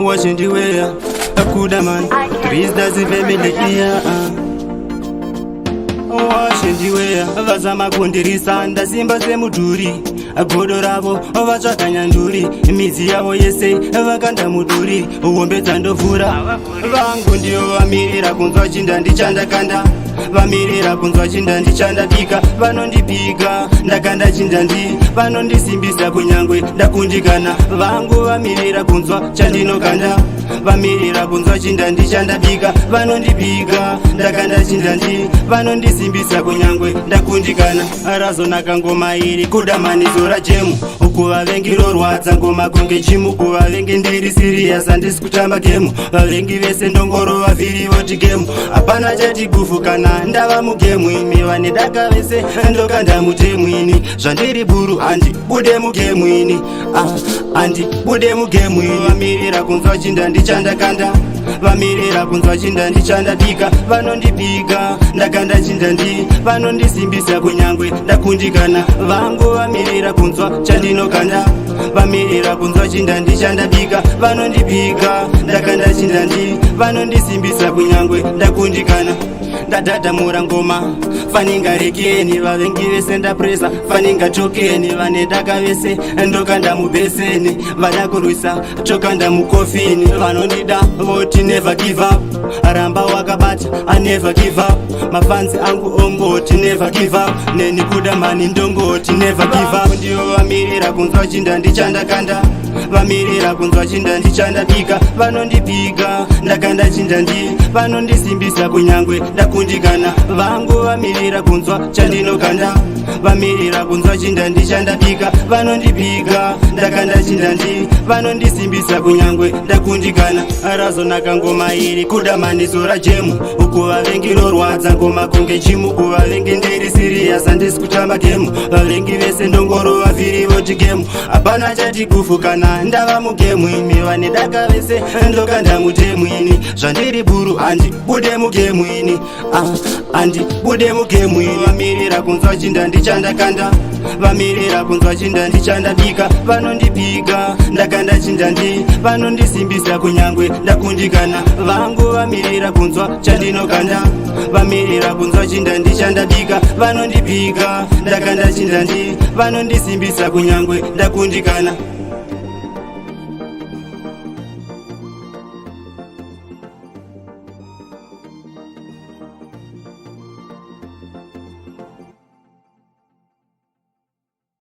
washindiweya akuda man Krista zivemele iya washindiweya vazama kundirisa ndasimba semudhuri godo ravo vatsvaga nyanduri midzi yavo yese vakanda mudhuri hombe dzandovhura vangu ndiyo vamirira kunzwa chinda ndichandakanda vamirira kunzwa chinda ndichandabika vanondibika ndakanda chindandi vanondisimbisa kunyangwe ndakundikana vangu vamirira kunzwa chandinokanda vamirira kunzwa chinda ndichandabika vanondibika ndakanda chindandi vanondisimbisa kunyangwe ndakundikana razonaka ngoma iri kudamanizo rajemu ukuvavengi rorwadza ngoma kunge chimu kuvavengi ndiri siriyas handisi kutamba gemu vavengi vese ndongoro vavhiri voti gemu hapana chatigufu kana ndava mugemu imi vane daka vese ndokanda mutemu ini zvandiri buru handibude mugemu ini handibude mugemu ini vamirira kunzwa chinda ndichandakanda vamirira kunzwa chinda ndichandabika vanondibika ndakanda chindandi vanondisimbisa kunyangwe ndakundikana vangu vamirira kunzwa chandinokanda vamirira kunzwa chinda ndichandabika vanondibika ndakanda chindandi vanondisimbisa kunyangwe ndakundikana ndadhadhamura ngoma faningarekeni vavengi vese ndapresa faningatokeni vane daka vese ndokanda mubheseni vada kurwisa tokanda mukofini vanondida voti never give up ramba wakabata I never give up mafanzi angu ongoti never give up neni kuda mani ndongoti never give up ndiyo vamirira kunzwa chinda ndichandakanda vamirira kunzwa chinda ndichandabika vanondibika ndakanda chindandi vanondisimbisa kunyangwe ndakundikana vangu vamirira kunzwa chandinokanda vamirira kunzwa chinda ndichandabika vanondibika ndakanda chindandi vanondisimbisa kunyangwe ndakundikana razonaka ngoma iri kudamanizo rajemu ukuvavengi rorwadza ngoma kunge chimu kuvavengi ndiri siriyas handisi kutamba gemu vavengi vese ndongoro vavhiri voti gemu hapana chatigufu kana ndava mugemu imi vane daka vese ndokanda mutemu ini zvandiri buru handibude mugemu ini handibude mugemu ini vamirira kunzwa chinda ndichandakanda vamirira kunzwa chinda ndichandabika vanondibika ndakanda chindandi vanondisimbisa kunyangwe ndakundikana vangu vamirira kunzwa chandinokanda vamirira kunzwa chinda ndichandabika vanondibika ndakanda chindandi vanondisimbisa kunyangwe ndakundikana